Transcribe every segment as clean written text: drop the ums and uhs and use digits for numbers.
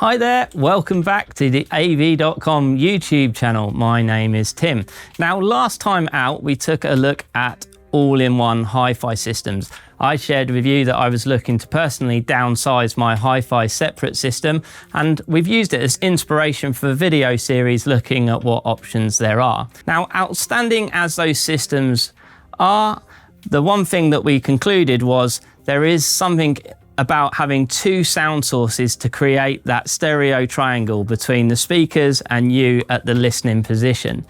Hi there, welcome back to the AV.com YouTube channel. My name is Tim. Now, last time out, we took a look at all-in-one HiFi systems. I shared with you that I was looking to personally downsize my HiFi separate system, and we've used it as inspiration for a video series looking at what options there are. Now, outstanding as those systems are, the one thing that we concluded was there is something about having two sound sources to create that stereo triangle between the speakers and you at the listening position.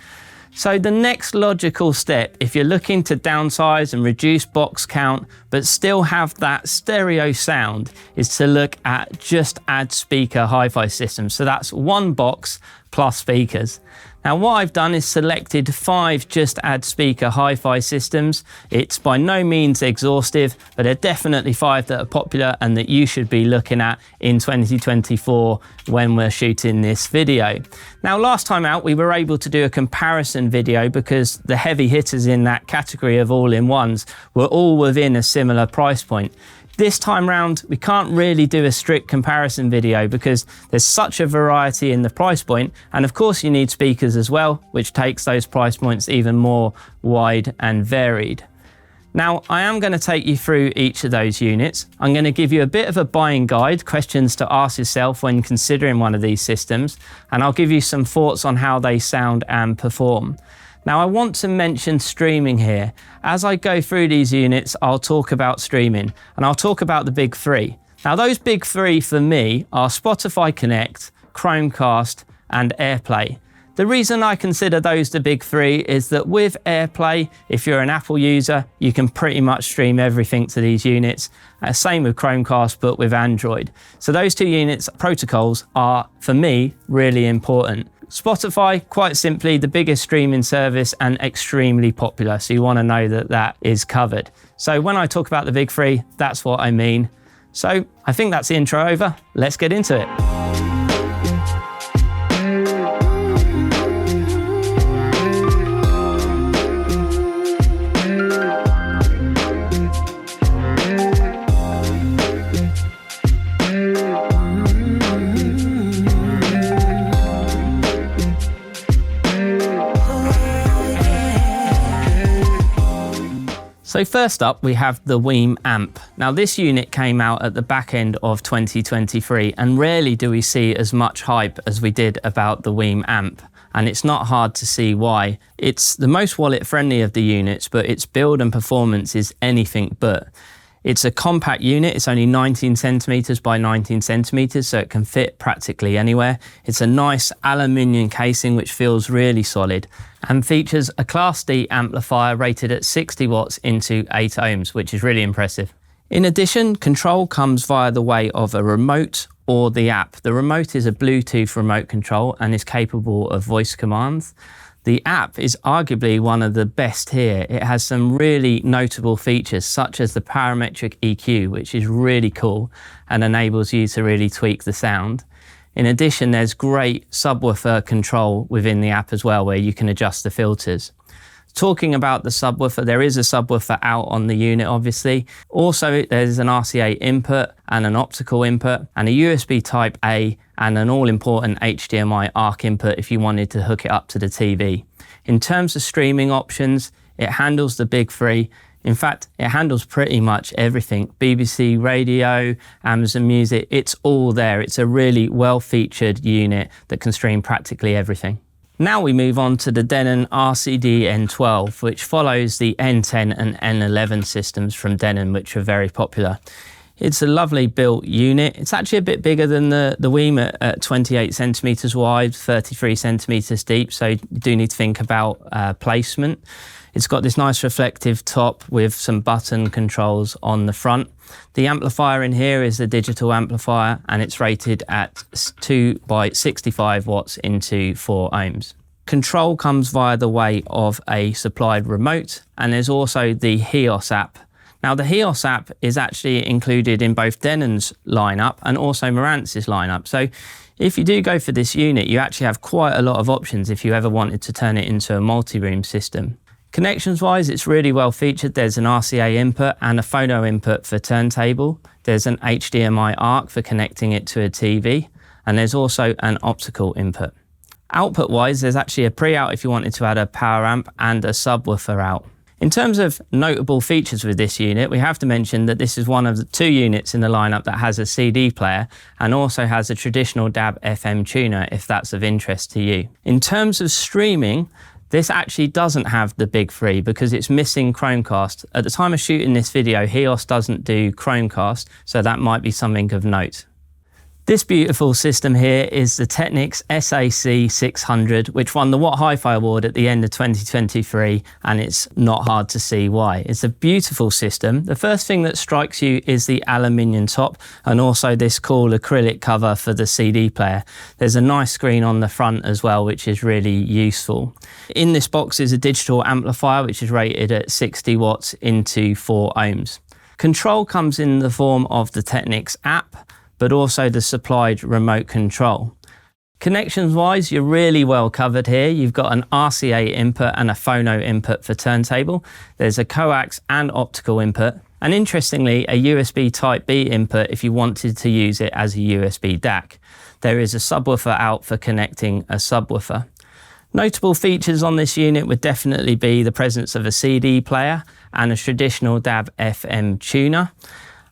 So the next logical step, if you're looking to downsize and reduce box count, but still have that stereo sound, is to look at just add speaker HiFi systems. So that's one box plus speakers. Now what I've done is selected 5 just add speaker HiFi systems. It's by no means exhaustive, but there are definitely 5 that are popular and that you should be looking at in 2024 when we're shooting this video. Now last time out we were able to do a comparison video because the heavy hitters in that category of all-in-ones were all within a similar price point. This time round, we can't really do a strict comparison video because there's such a variety in the price point, and of course you need speakers as well, which takes those price points even more wide and varied. Now, I am going to take you through each of those units. I'm going to give you a bit of a buying guide, questions to ask yourself when considering one of these systems, and I'll give you some thoughts on how they sound and perform. Now, I want to mention streaming here. As I go through these units, I'll talk about streaming, and I'll talk about the big 3. Now, those big 3 for me are Spotify Connect, Chromecast, and AirPlay. The reason I consider those the big 3 is that with AirPlay, if you're an Apple user, you can pretty much stream everything to these units. Same with Chromecast, but with Android. So those 2 units, protocols, are, for me, really important. Spotify, quite simply, the biggest streaming service and extremely popular. So you want to know that that is covered. So when I talk about the big 3, that's what I mean. So I think that's the intro over. Let's get into it. So first up, we have the WiiM Amp. Now this unit came out at the back end of 2023, and rarely do we see as much hype as we did about the WiiM Amp. And it's not hard to see why. It's the most wallet friendly of the units, but its build and performance is anything but. It's a compact unit, it's only 19 centimeters by 19 centimeters, so it can fit practically anywhere. It's a nice aluminium casing which feels really solid and features a Class D amplifier rated at 60 watts into 8 ohms, which is really impressive. In addition, control comes via the way of a remote or the app. The remote is a Bluetooth remote control and is capable of voice commands. The app is arguably one of the best here. It has some really notable features such as the parametric EQ, which is really cool and enables you to really tweak the sound. In addition, there's great subwoofer control within the app as well, where you can adjust the filters. Talking about the subwoofer, there is a subwoofer out on the unit, obviously. Also, there's an RCA input and an optical input and a USB Type A and an all-important HDMI ARC input if you wanted to hook it up to the TV. In terms of streaming options, it handles the big 3. In fact, it handles pretty much everything. BBC Radio, Amazon Music, it's all there. It's a really well-featured unit that can stream practically everything. Now we move on to the Denon RCD-N12, which follows the N10 and N11 systems from Denon, which are very popular. It's a lovely built unit. It's actually a bit bigger than the WiiM at 28 centimeters wide, 33 centimeters deep, so you do need to think about placement. It's got this nice reflective top with some button controls on the front. The amplifier in here is a digital amplifier and it's rated at 2 by 65 watts into 4 ohms. Control comes via the way of a supplied remote, and there's also the HiOS app. Now the HiOS app is actually included in both Denon's lineup and also Marantz' lineup. So if you do go for this unit, you actually have quite a lot of options if you ever wanted to turn it into a multi-room system. Connections wise, it's really well featured. There's an RCA input and a phono input for turntable. There's an HDMI ARC for connecting it to a TV. and there's also an optical input. Output wise, there's actually a pre-out if you wanted to add a power amp and a subwoofer out. In terms of notable features with this unit, we have to mention that this is one of the 2 units in the lineup that has a CD player and also has a traditional DAB FM tuner if that's of interest to you. In terms of streaming, this actually doesn't have the big 3 because it's missing Chromecast. At the time of shooting this video, HIOS doesn't do Chromecast, so that might be something of note. This beautiful system here is the Technics SA-C600, which won the What HiFi Award at the end of 2023, and it's not hard to see why. It's a beautiful system. The first thing that strikes you is the aluminium top and also this cool acrylic cover for the CD player. There's a nice screen on the front as well, which is really useful. In this box is a digital amplifier, which is rated at 60 watts into 4 ohms. Control comes in the form of the Technics app, but also the supplied remote control. Connections wise, you're really well covered here. You've got an RCA input and a phono input for turntable. There's a coax and optical input. And interestingly, a USB Type B input if you wanted to use it as a USB DAC. There is a subwoofer out for connecting a subwoofer. Notable features on this unit would definitely be the presence of a CD player and a traditional DAB FM tuner.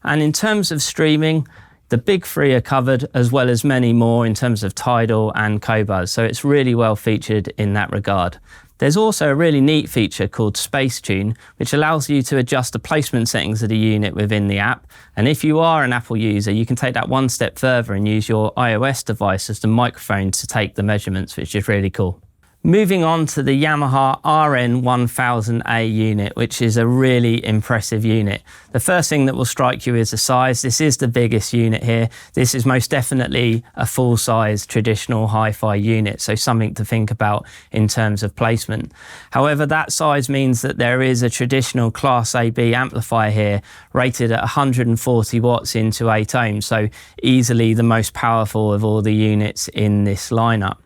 And in terms of streaming, the big 3 are covered, as well as many more in terms of Tidal and Qobuz, so it's really well featured in that regard. There's also a really neat feature called Space Tune, which allows you to adjust the placement settings of the unit within the app. And if you are an Apple user, you can take that one step further and use your iOS device as the microphone to take the measurements, which is really cool. Moving on to the Yamaha RN1000a unit, which is a really impressive unit. The first thing that will strike you is the size. This is the biggest unit here. This is most definitely a full-size traditional hi-fi unit, so something to think about in terms of placement. However, that size means that there is a traditional Class AB amplifier here, rated at 140 watts into 8 ohms, so easily the most powerful of all the units in this lineup.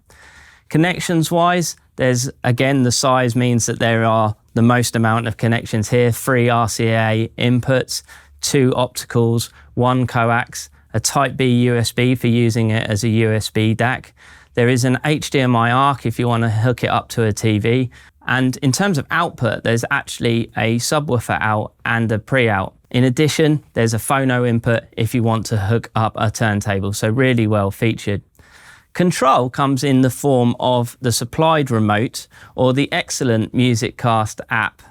Connections wise, there's again, the size means that there are the most amount of connections here. 3 RCA inputs, 2 opticals, 1 coax, a Type B USB for using it as a USB DAC. There is an HDMI ARC if you want to hook it up to a TV. And in terms of output, there's actually a subwoofer out and a pre-out. In addition, there's a phono input if you want to hook up a turntable, so really well featured. Control comes in the form of the supplied remote or the excellent MusicCast app.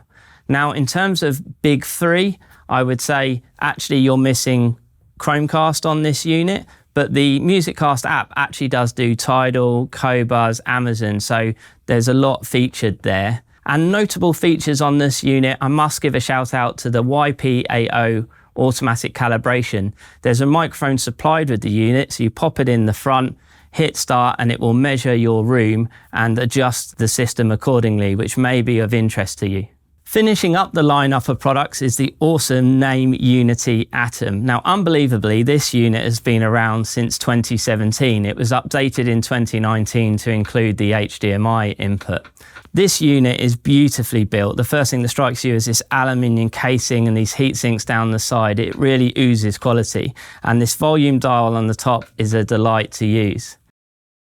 Now, in terms of big 3, I would say actually you're missing Chromecast on this unit, but the MusicCast app actually does do Tidal, Qobuz, Amazon, so there's a lot featured there. And notable features on this unit, I must give a shout out to the YP80 automatic calibration. There's a microphone supplied with the unit, so you pop it in the front, hit start, and it will measure your room and adjust the system accordingly, which may be of interest to you. Finishing up the lineup of products is the awesome Naim Uniti Atom. Now, unbelievably, this unit has been around since 2017. It was updated in 2019 to include the HDMI input. This unit is beautifully built. The first thing that strikes you is this aluminium casing and these heat sinks down the side. It really oozes quality. And this volume dial on the top is a delight to use.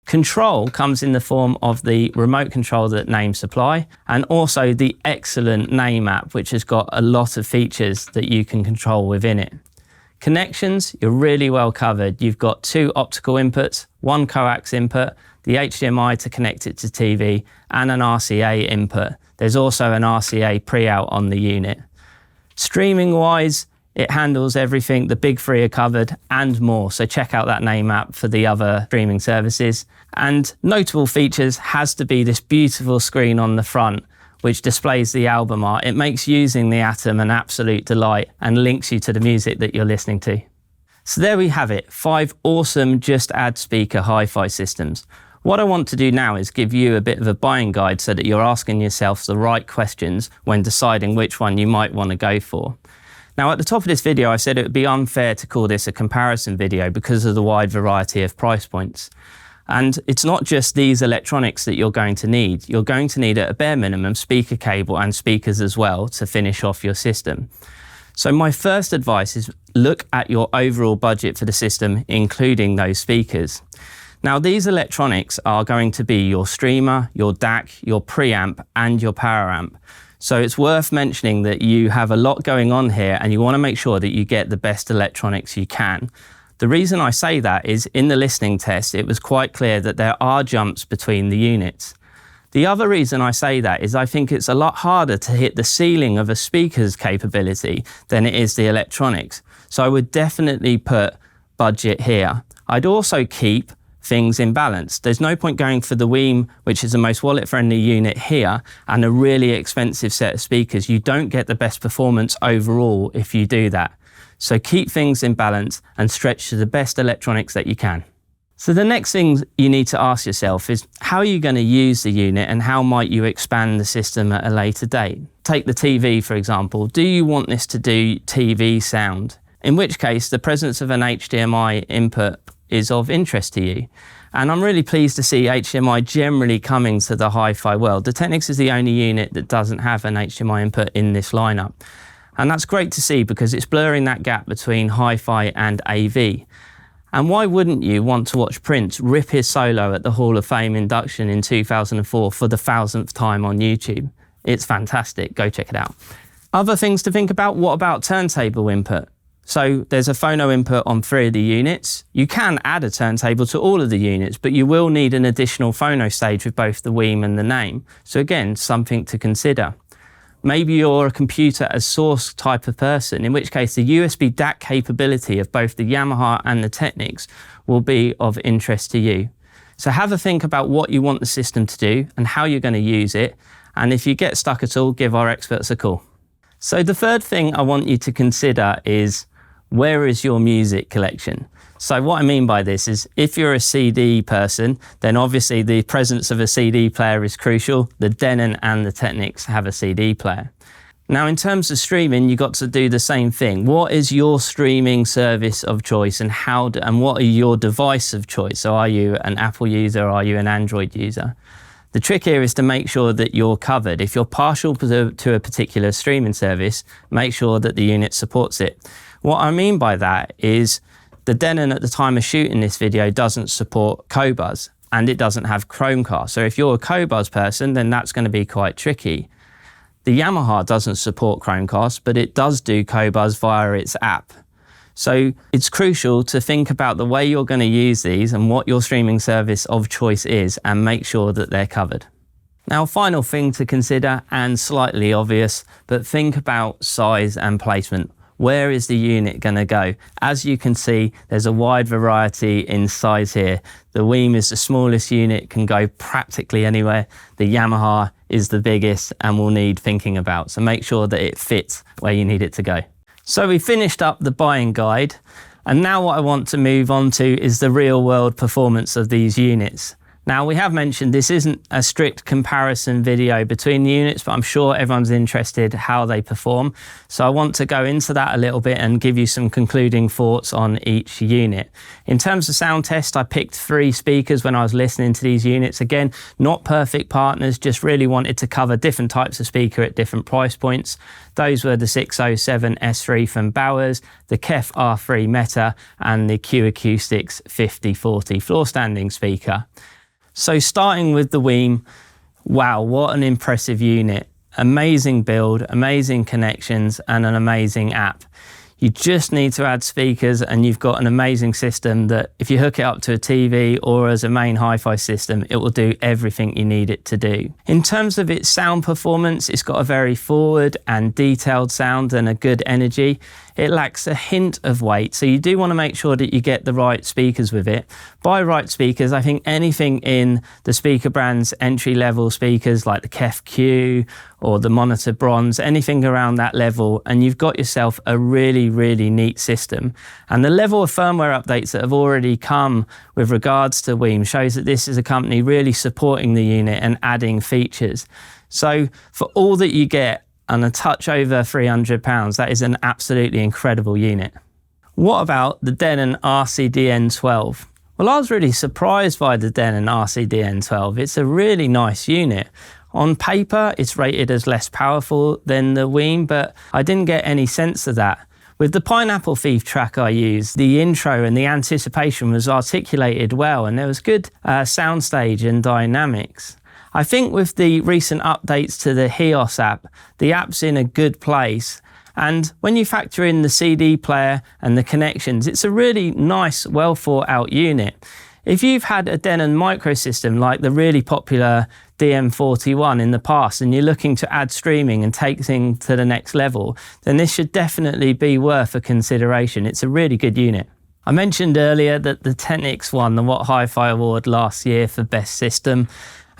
Control comes in the form of the remote control that Naim supply, and also the excellent Naim app, which has got a lot of features that you can control within it. Connections, you're really well covered. You've got 2 optical inputs, 1 coax input, the HDMI to connect it to TV, and an RCA input. There's also an RCA pre-out on the unit. Streaming wise, it handles everything. The big 3 are covered and more. So check out that Naim app for the other streaming services. And notable features has to be this beautiful screen on the front, which displays the album art. It makes using the Atom an absolute delight and links you to the music that you're listening to. So there we have it, 5 awesome Just Add speaker hi-fi systems. What I want to do now is give you a bit of a buying guide so that you're asking yourself the right questions when deciding which one you might want to go for. Now, at the top of this video, I said it would be unfair to call this a comparison video because of the wide variety of price points. And it's not just these electronics that you're going to need. You're going to need, at a bare minimum, speaker cable and speakers as well to finish off your system. So my first advice is look at your overall budget for the system, including those speakers. Now these electronics are going to be your streamer, your DAC, your preamp and your power amp. So it's worth mentioning that you have a lot going on here and you want to make sure that you get the best electronics you can. The reason I say that is in the listening test, it was quite clear that there are jumps between the units. The other reason I say that is I think it's a lot harder to hit the ceiling of a speaker's capability than it is the electronics. So I would definitely put budget here. I'd also keep things in balance. There's no point going for the WiiM, which is the most wallet-friendly unit here, and a really expensive set of speakers. You don't get the best performance overall if you do that. So keep things in balance and stretch to the best electronics that you can. So the next thing you need to ask yourself is how are you going to use the unit and how might you expand the system at a later date? Take the TV, for example. Do you want this to do TV sound? In which case, the presence of an HDMI input is of interest to you. And I'm really pleased to see HDMI generally coming to the HiFi world. The Technics is the only unit that doesn't have an HDMI input in this lineup. And that's great to see because it's blurring that gap between HiFi and AV. And why wouldn't you want to watch Prince rip his solo at the Hall of Fame induction in 2004 for the 1000th time on YouTube? It's fantastic, go check it out. Other things to think about, what about turntable input? So there's a phono input on 3 of the units. You can add a turntable to all of the units, but you will need an additional phono stage with both the WiiM and the Naim. So again, something to consider. Maybe you're a computer as source type of person, in which case the USB DAC capability of both the Yamaha and the Technics will be of interest to you. So have a think about what you want the system to do and how you're going to use it. And if you get stuck at all, give our experts a call. So the third thing I want you to consider is, where is your music collection? So what I mean by this is if you're a CD person, then obviously the presence of a CD player is crucial. The Denon and the Technics have a CD player. Now in terms of streaming, you've got to do the same thing. What is your streaming service of choice and what are your device of choice? So are you an Apple user or are you an Android user? The trick here is to make sure that you're covered. If you're partial to a particular streaming service, make sure that the unit supports it. What I mean by that is the Denon at the time of shooting this video doesn't support Qobuz and it doesn't have Chromecast. So if you're a Qobuz person, then that's going to be quite tricky. The Yamaha doesn't support Chromecast, but it does do Qobuz via its app. So it's crucial to think about the way you're going to use these and what your streaming service of choice is and make sure that they're covered. Now, final thing to consider and slightly obvious, but think about size and placement. Where is the unit going to go? As you can see, there's a wide variety in size here. The WiiM is the smallest unit, can go practically anywhere. The Yamaha is the biggest and will need thinking about. So make sure that it fits where you need it to go. So we finished up the buying guide. And now what I want to move on to is the real world performance of these units. Now we have mentioned this isn't a strict comparison video between the units, but I'm sure everyone's interested how they perform. So I want to go into that a little bit and give you some concluding thoughts on each unit. In terms of sound test, I picked 3 speakers when I was listening to these units. Again, not perfect partners, just really wanted to cover different types of speaker at different price points. Those were the 607 S3 from Bowers, the KEF R3 Meta, and the Q Acoustics 5040 floor standing speaker. So starting with the WiiM, wow, what an impressive unit. Amazing build, amazing connections, and an amazing app. You just need to add speakers and you've got an amazing system that if you hook it up to a TV or as a main hi-fi system, it will do everything you need it to do. In terms of its sound performance, it's got a very forward and detailed sound and a good energy. It lacks a hint of weight, so you do want to make sure that you get the right speakers with it. By right speakers, I think anything in the speaker brand's entry-level speakers like the KEF Q or the Monitor Bronze, anything around that level, and you've got yourself a really, really neat system. And the level of firmware updates that have already come with regards to WiiM shows that this is a company really supporting the unit and adding features. So for all that you get, and a touch over £300, that is an absolutely incredible unit. What about the Denon RCD-N12? Well, I was really surprised by the Denon RCD-N12. It's a really nice unit. On paper, it's rated as less powerful than the WiiM, but I didn't get any sense of that. With the Pineapple Thief track I used, the intro and the anticipation was articulated well, and there was good soundstage and dynamics. I think with the recent updates to the HiOS app, the app's in a good place. And when you factor in the CD player and the connections, it's a really nice, well thought out unit. If you've had a Denon microsystem like the really popular DM41 in the past and you're looking to add streaming and take things to the next level, then this should definitely be worth a consideration. It's a really good unit. I mentioned earlier that the Technics won the What HiFi Award last year for Best System,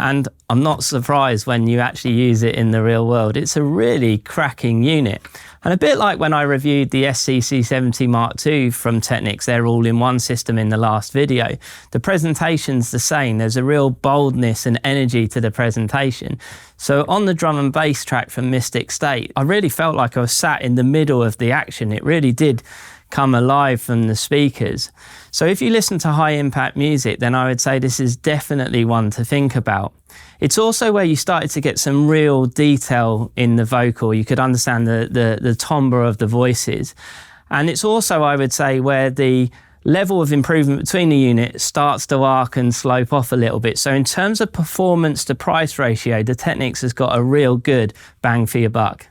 and I'm not surprised when you actually use it in the real world. It's a really cracking unit. And a bit like when I reviewed the SCC70 Mark II from Technics, their all-in-one system in the last video, the presentation's the same. There's a real boldness and energy to the presentation. So on the drum and bass track from Mystic State, I really felt like I was sat in the middle of the action. It really did come alive from the speakers. So if you listen to high impact music, then I would say this is definitely one to think about. It's also where you started to get some real detail in the vocal. You could understand the timbre of the voices. And it's also, I would say, where the level of improvement between the units starts to arc and slope off a little bit. So in terms of performance to price ratio, the Technics has got a real good bang for your buck.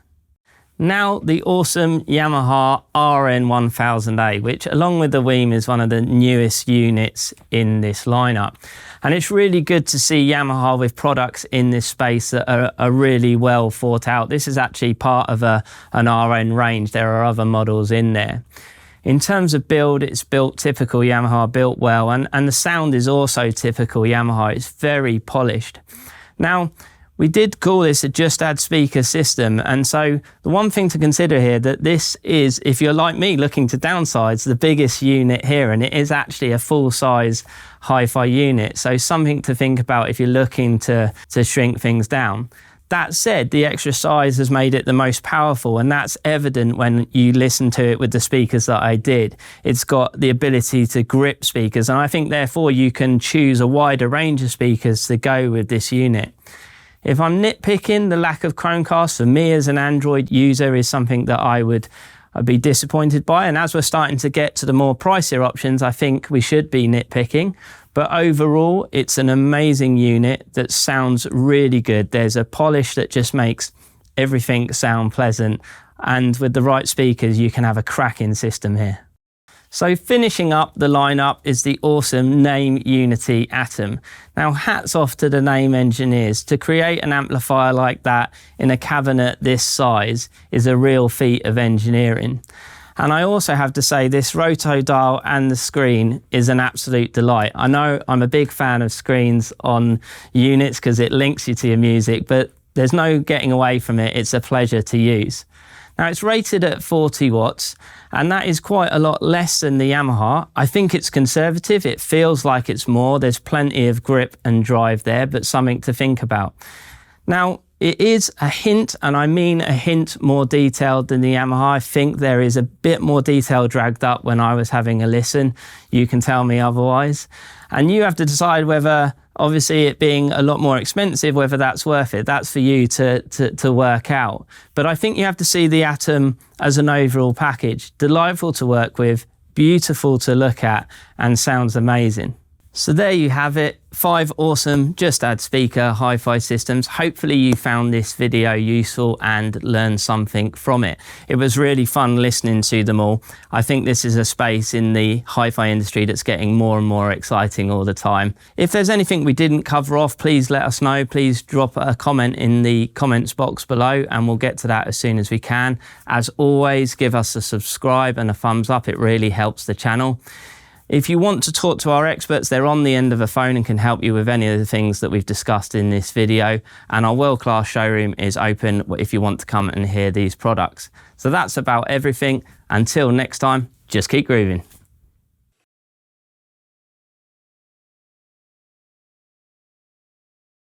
Now the awesome Yamaha RN1000a, which along with the WiiM is one of the newest units in this lineup. And it's really good to see Yamaha with products in this space that are really well thought out. This is actually part of an RN range. There are other models in there. In terms of build, it's built typical Yamaha, built well, and the sound is also typical Yamaha. It's very polished. Now, we did call this a just add speaker system, and so the one thing to consider here that this is, if you're like me looking to downsize, the biggest unit here, and it is actually a full-size hi-fi unit, so something to think about if you're looking to shrink things down. That said, the extra size has made it the most powerful, and that's evident when you listen to it with the speakers that I did. It's got the ability to grip speakers, and I think therefore you can choose a wider range of speakers to go with this unit. If I'm nitpicking, the lack of Chromecast for me as an Android user is something that I'd be disappointed by. And as we're starting to get to the more pricier options, I think we should be nitpicking. But overall, it's an amazing unit that sounds really good. There's a polish that just makes everything sound pleasant. And with the right speakers, you can have a cracking system here. So finishing up the lineup is the awesome Naim Uniti Atom. Now hats off to the Naim engineers. To create an amplifier like that in a cabinet this size is a real feat of engineering. And I also have to say this roto dial and the screen is an absolute delight. I know I'm a big fan of screens on units because it links you to your music, but there's no getting away from it. It's a pleasure to use. Now it's rated at 40 watts, and that is quite a lot less than the Yamaha. I think it's conservative. It feels like it's more. There's plenty of grip and drive there, but something to think about. Now, it is a hint, and I mean a hint more detailed than the Yamaha. I think there is a bit more detail dragged up when I was having a listen. You can tell me otherwise. And you have to decide whether, obviously it being a lot more expensive, whether that's worth it. That's for you to work out. But I think you have to see the Atom as an overall package. Delightful to work with, beautiful to look at, and sounds amazing. So there you have it, 5 awesome just add speaker hi-fi systems. Hopefully you found this video useful and learned something from it. It was really fun listening to them all. I think this is a space in the hi-fi industry that's getting more and more exciting all the time. If there's anything we didn't cover off, please let us know. Please drop a comment in the comments box below and we'll get to that as soon as we can. As always, give us a subscribe and a thumbs up. It really helps the channel. If you want to talk to our experts, they're on the end of a phone and can help you with any of the things that we've discussed in this video. And our world-class showroom is open if you want to come and hear these products. So that's about everything. Until next time, just keep grooving.